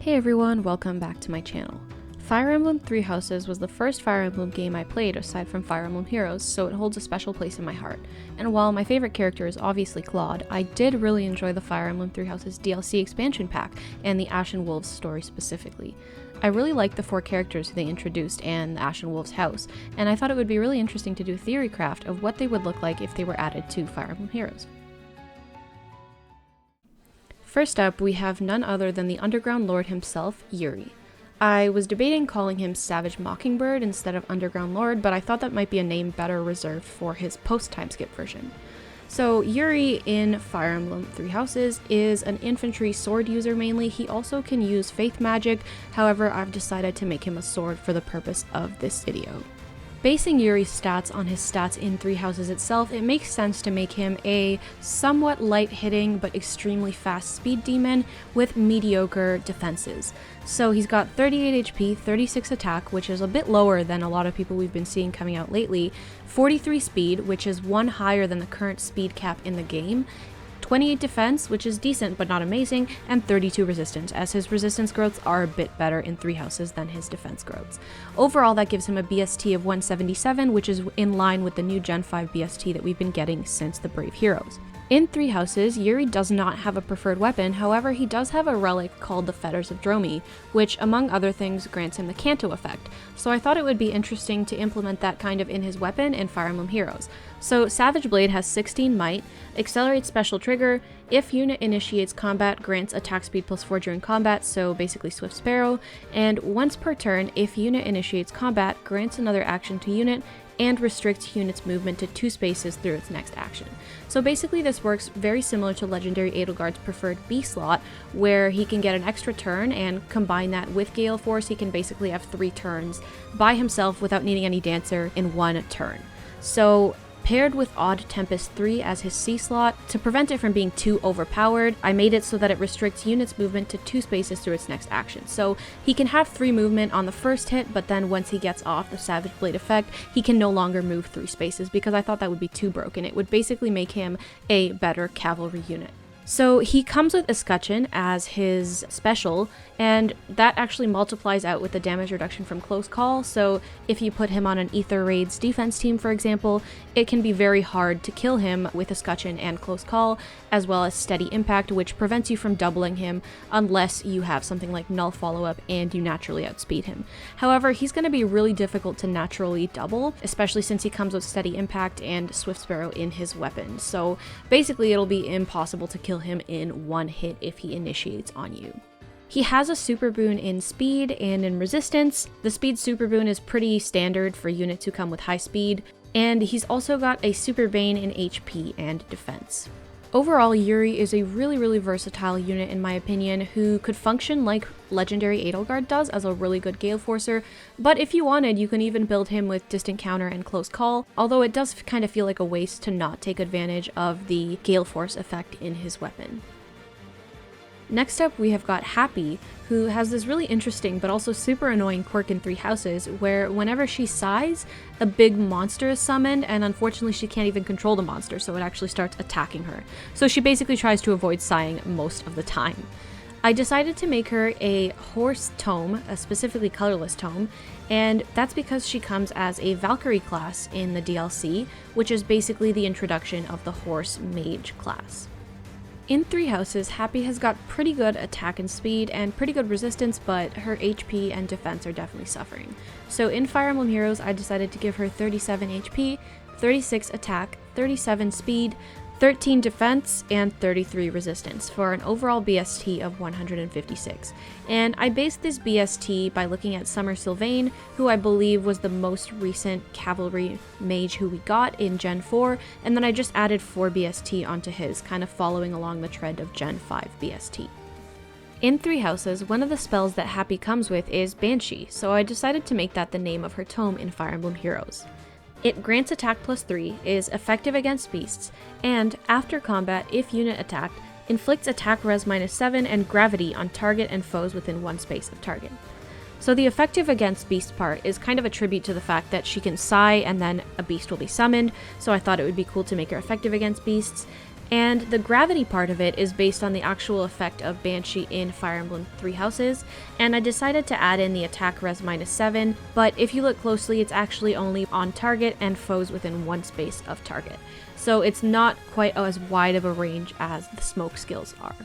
Hey everyone, welcome back to my channel. Fire Emblem Three Houses was the first Fire Emblem game I played aside from Fire Emblem Heroes, so it holds a special place in my heart. And while my favorite character is obviously Claude, I did really enjoy the Fire Emblem Three Houses DLC expansion pack and the Ashen Wolves story specifically. I really liked the 4 characters they introduced and the Ashen Wolves house, and I thought it would be really interesting to do a theory craft of what they would look like if they were added to Fire Emblem Heroes. First up, we have none other than the Underground Lord himself, Yuri. I was debating calling him Savage Mockingbird instead of Underground Lord, but I thought that might be a name better reserved for his post-timeskip version. So Yuri in Fire Emblem Three Houses is an infantry sword user mainly. He also can use faith magic, however I've decided to make him a sword for the purpose of this video. Basing Yuri's stats on his stats in Three Houses itself, it makes sense to make him a somewhat light-hitting but extremely fast speed demon with mediocre defenses. So he's got 38 HP, 36 attack, which is a bit lower than a lot of people we've been seeing coming out lately, 43 speed, which is 1 higher than the current speed cap in the game, 28 defense, which is decent but not amazing, and 32 resistance, as his resistance growths are a bit better in Three Houses than his defense growths. Overall, that gives him a BST of 177, which is in line with the new Gen 5 BST that we've been getting since the Brave Heroes. In Three Houses, Yuri does not have a preferred weapon, however he does have a relic called the Fetters of Dromi, which among other things grants him the Kanto effect, so I thought it would be interesting to implement that kind of in his weapon in Fire Emblem Heroes. So Savage Blade has 16 might, accelerates special trigger, if unit initiates combat grants attack speed +4 during combat, so basically Swift Sparrow, and once per turn if unit initiates combat grants another action to unit, and restricts unit's movement to 2 spaces through its next action. So basically this works very similar to Legendary Edelgard's preferred B slot, where he can get an extra turn and combine that with Gale Force. He can basically have 3 turns by himself without needing any dancer in 1 turn. So paired with Odd Tempest 3 as his C slot, to prevent it from being too overpowered, I made it so that it restricts units' movement to 2 spaces through its next action. So he can have 3 movement on the first hit, but then once he gets off the Savage Blade effect, he can no longer move 3 spaces, because I thought that would be too broken. It would basically make him a better cavalry unit. So he comes with Escutcheon as his special, and that actually multiplies out with the damage reduction from Close Call, so if you put him on an Ether Raids defense team, for example, it can be very hard to kill him with Escutcheon and Close Call, as well as Steady Impact, which prevents you from doubling him unless you have something like Null Follow-Up and you naturally outspeed him. However, he's going to be really difficult to naturally double, especially since he comes with Steady Impact and Swift Sparrow in his weapon, so basically it'll be impossible to kill him in 1 hit if he initiates on you. He has a super boon in speed and in resistance. The speed super boon is pretty standard for units who come with high speed, and he's also got a super bane in HP and defense. Overall, Yuri is a really versatile unit in my opinion, who could function like Legendary Edelgard does as a really good Gale Forcer, but if you wanted, you can even build him with Distant Counter and Close Call, although it does kind of feel like a waste to not take advantage of the Gale Force effect in his weapon. Next up, we have got Hapi, who has this really interesting but also super annoying quirk in Three Houses, where whenever she sighs, a big monster is summoned, and unfortunately she can't even control the monster, so it actually starts attacking her. So she basically tries to avoid sighing most of the time. I decided to make her a horse tome, a specifically colorless tome, and that's because she comes as a Valkyrie class in the DLC, which is basically the introduction of the horse mage class. In Three Houses, Hapi has got pretty good attack and speed and pretty good resistance, but her HP and defense are definitely suffering. So in Fire Emblem Heroes, I decided to give her 37 HP, 36 attack, 37 speed, 13 defense, and 33 resistance for an overall BST of 156. And I based this BST by looking at Summer Sylvain, who I believe was the most recent cavalry mage who we got in Gen 4, and then I just added 4 BST onto his, kind of following along the trend of Gen 5 BST. In Three Houses, one of the spells that Hapi comes with is Banshee, so I decided to make that the name of her tome in Fire Emblem Heroes. It grants attack +3, is effective against beasts, and after combat, if unit attacked, inflicts attack res -7 and gravity on target and foes within 1 space of target. So the effective against beast part is kind of a tribute to the fact that she can sigh and then a beast will be summoned, so I thought it would be cool to make her effective against beasts. And the gravity part of it is based on the actual effect of Banshee in Fire Emblem Three Houses, and I decided to add in the attack res -7, but if you look closely, it's actually only on target and foes within one space of target. So it's not quite as wide of a range as the smoke skills are.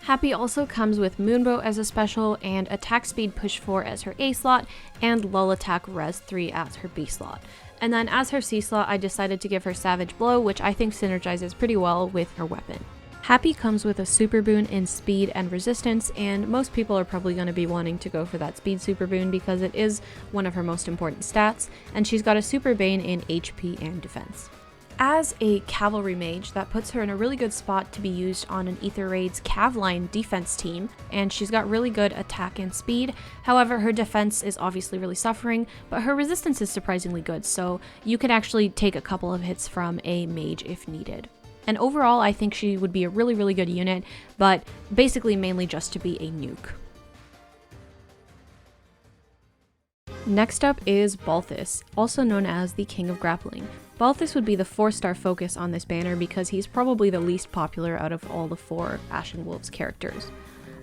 Hapi also comes with Moonbow as a special, and attack speed push 4 as her A slot, and lull attack res 3 as her B slot. And then as her C slot, I decided to give her Savage Blow, which I think synergizes pretty well with her weapon. Hapi comes with a super boon in speed and resistance, and most people are probably going to be wanting to go for that speed super boon because it is one of her most important stats, and she's got a super bane in HP and defense. As a cavalry mage, that puts her in a really good spot to be used on an Aether Raid's Cav line defense team, and she's got really good attack and speed. However, her defense is obviously really suffering, but her resistance is surprisingly good, so you could actually take a couple of hits from a mage if needed. And overall, I think she would be a really good unit, but basically mainly just to be a nuke. Next up is Balthus, also known as the King of Grappling. Balthus would be the 4-star focus on this banner because he's probably the least popular out of all the 4 Ashen Wolves characters.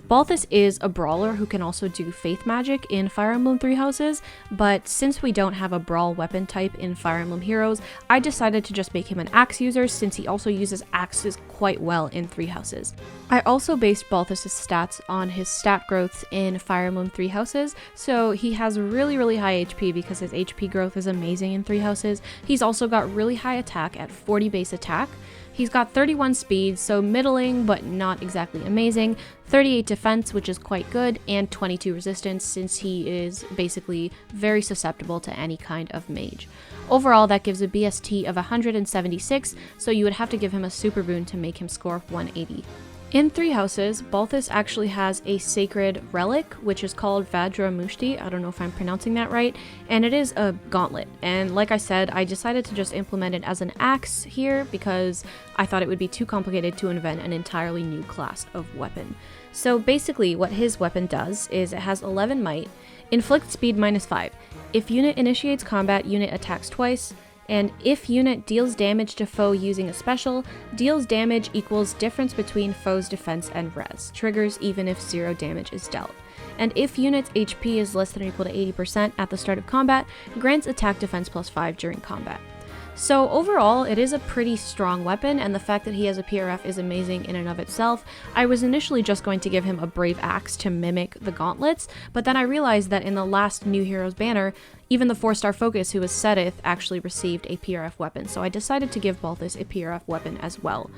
Balthus is a brawler who can also do faith magic in Fire Emblem Three Houses, but since we don't have a brawl weapon type in Fire Emblem Heroes, I decided to just make him an axe user since he also uses axes quite well in Three Houses. I also based Balthus' stats on his stat growths in Fire Emblem Three Houses, so he has really high HP because his HP growth is amazing in Three Houses. He's also got really high attack at 40 base attack. He's got 31 speed, so middling but not exactly amazing, 38 defense, which is quite good, and 22 resistance since he is basically very susceptible to any kind of mage. Overall, that gives a BST of 176, so you would have to give him a super boon to make him score 180. In Three Houses, Balthus actually has a sacred relic, which is called Vajra Mushti, I don't know if I'm pronouncing that right, and it is a gauntlet. And like I said, I decided to just implement it as an axe here because I thought it would be too complicated to invent an entirely new class of weapon. So basically what his weapon does is it has 11 might, inflict speed -5. If unit initiates combat, unit attacks twice, and if unit deals damage to foe using a special, deals damage equals difference between foe's defense and res, triggers even if 0 damage is dealt. And if unit's HP is less than or equal to 80% at the start of combat, grants attack defense +5 during combat. So overall, it is a pretty strong weapon, and the fact that he has a PRF is amazing in and of itself. I was initially just going to give him a Brave Axe to mimic the gauntlets, but then I realized that in the last New Heroes banner, even the 4-star focus who was Setith actually received a PRF weapon, so I decided to give Balthus a PRF weapon as well.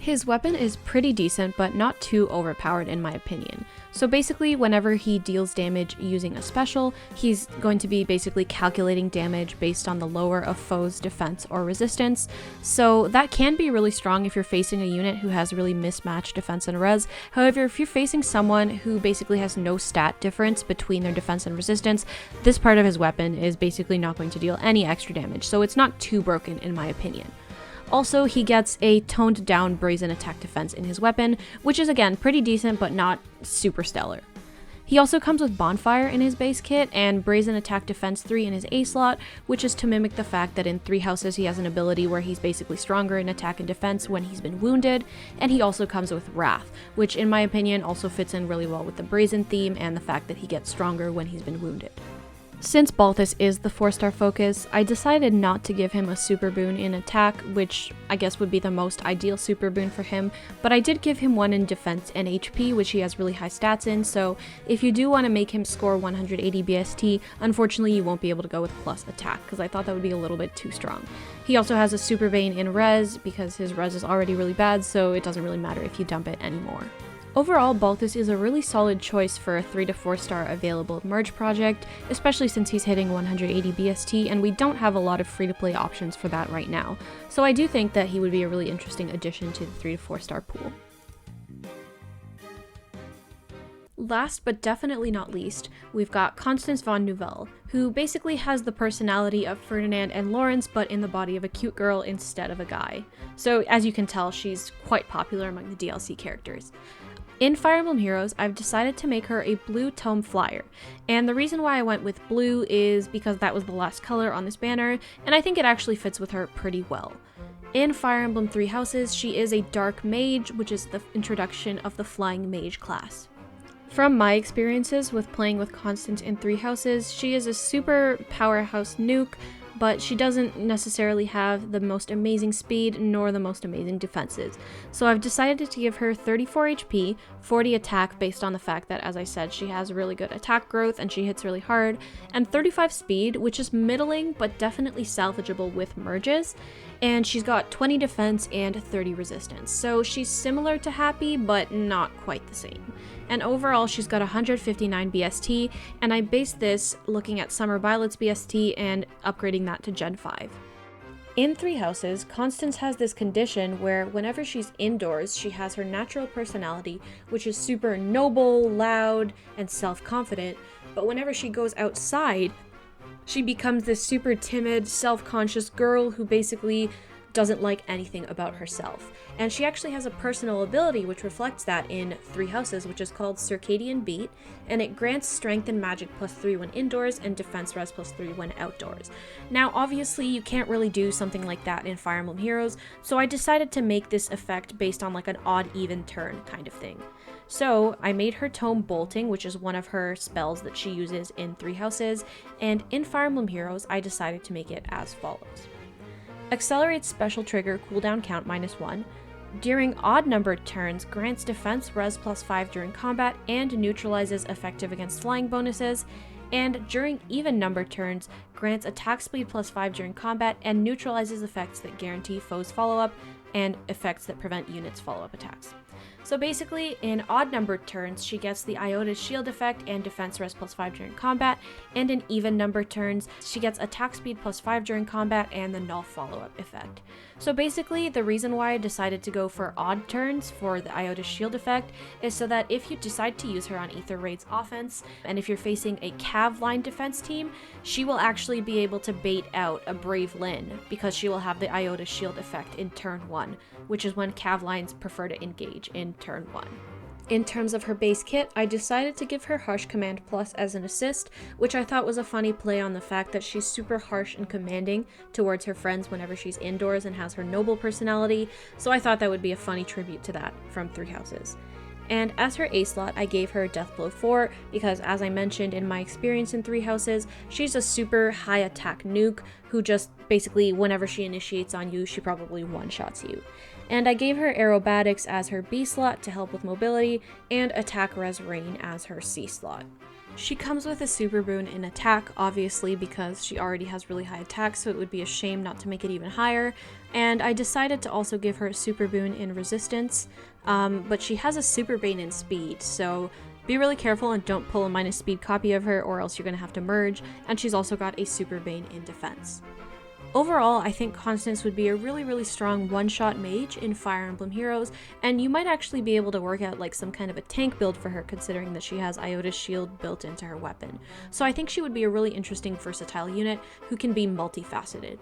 His weapon is pretty decent, but not too overpowered in my opinion. So basically, whenever he deals damage using a special, he's going to be basically calculating damage based on the lower of foe's defense or resistance. So that can be really strong if you're facing a unit who has really mismatched defense and res. However, if you're facing someone who basically has no stat difference between their defense and resistance, this part of his weapon is basically not going to deal any extra damage, so it's not too broken in my opinion. Also, he gets a toned down brazen attack defense in his weapon, which is again pretty decent but not super stellar. He also comes with Bonfire in his base kit and Brazen Attack Defense 3 in his A slot, which is to mimic the fact that in Three Houses he has an ability where he's basically stronger in attack and defense when he's been wounded, and he also comes with Wrath, which in my opinion also fits in really well with the Brazen theme and the fact that he gets stronger when he's been wounded. Since Balthus is the 4-star focus, I decided not to give him a super boon in attack, which I guess would be the most ideal super boon for him, but I did give him one in defense and HP, which he has really high stats in, so if you do want to make him score 180 BST, unfortunately you won't be able to go with plus attack, because I thought that would be a little bit too strong. He also has a super bane in res, because his res is already really bad, so it doesn't really matter if you dump it anymore. Overall, Balthus is a really solid choice for a 3 to 4 star available merge project, especially since he's hitting 180 BST and we don't have a lot of free-to-play options for that right now. So I do think that he would be a really interesting addition to the 3 to 4 star pool. Last but definitely not least, we've got Constance von Nouvelle, who basically has the personality of Ferdinand and Lawrence but in the body of a cute girl instead of a guy. So as you can tell, she's quite popular among the DLC characters. In Fire Emblem Heroes, I've decided to make her a blue tome flyer, and the reason why I went with blue is because that was the last color on this banner, and I think it actually fits with her pretty well. In Fire Emblem Three Houses, she is a dark mage, which is the introduction of the flying mage class. From my experiences with playing with Constance in Three Houses, she is a super powerhouse nuke, but she doesn't necessarily have the most amazing speed nor the most amazing defenses. So I've decided to give her 34 HP, 40 attack based on the fact that, as I said, she has really good attack growth and she hits really hard, and 35 speed, which is middling but definitely salvageable with merges, and she's got 20 defense and 30 resistance. So she's similar to Hapi, but not quite the same. And overall, she's got 159 BST, and I based this looking at Summer Violet's BST and upgrading that to Gen 5. In Three Houses, Constance has this condition where whenever she's indoors, she has her natural personality, which is super noble, loud, and self-confident, but whenever she goes outside, she becomes this super timid, self-conscious girl who basically doesn't like anything about herself. And she actually has a personal ability which reflects that in Three Houses, which is called Circadian Beat, and it grants strength and magic +3 when indoors and defense res +3 when outdoors. Now obviously you can't really do something like that in Fire Emblem Heroes, so I decided to make this effect based on like an odd even turn kind of thing. So I made her Tome Bolting, which is one of her spells that she uses in Three Houses, and in Fire Emblem Heroes I decided to make it as follows. Accelerates special trigger cooldown count -1. During odd-numbered turns, grants defense res +5 during combat and neutralizes effective against flying bonuses. And during even-numbered turns, grants attack speed +5 during combat and neutralizes effects that guarantee foes follow-up and effects that prevent units' follow-up attacks. So basically, in odd-numbered turns, she gets the Iota's shield effect and defense res +5 during combat, and in even-numbered turns, she gets attack speed +5 during combat and the null follow-up effect. So basically, the reason why I decided to go for odd turns for the Iota's shield effect is so that if you decide to use her on Aether Raid's offense, and if you're facing a Cav line defense team, she will actually be able to bait out a Brave Lyn, because she will have the Iota's shield effect in turn 1, which is when Cav lines prefer to engage in turn 1. In terms of her base kit, I decided to give her Harsh Command Plus as an assist, which I thought was a funny play on the fact that she's super harsh and commanding towards her friends whenever she's indoors and has her noble personality, so I thought that would be a funny tribute to that from Three Houses. And as her A slot, I gave her Deathblow 4 because, as I mentioned in my experience in Three Houses, she's a super high attack nuke who just basically, whenever she initiates on you, she probably one-shots you. And I gave her Aerobatics as her B slot to help with mobility, and Attack Res Rain as her C slot. She comes with a super boon in attack, obviously, because she already has really high attack, so it would be a shame not to make it even higher. And I decided to also give her a super boon in resistance, but she has a super bane in speed, so be really careful and don't pull a minus speed copy of her or else you're going to have to merge, and she's also got a super bane in defense. Overall, I think Constance would be a really strong one-shot mage in Fire Emblem Heroes, and you might actually be able to work out like some kind of a tank build for her considering that she has Iota's shield built into her weapon. So I think she would be a really interesting versatile unit who can be multifaceted.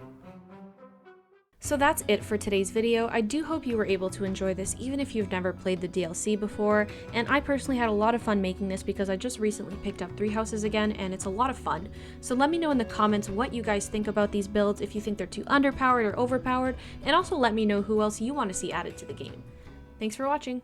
So that's it for today's video. I do hope you were able to enjoy this even if you've never played the DLC before, and I personally had a lot of fun making this because I just recently picked up Three Houses again and it's a lot of fun. So let me know in the comments what you guys think about these builds, if you think they're too underpowered or overpowered, and also let me know who else you want to see added to the game. Thanks for watching!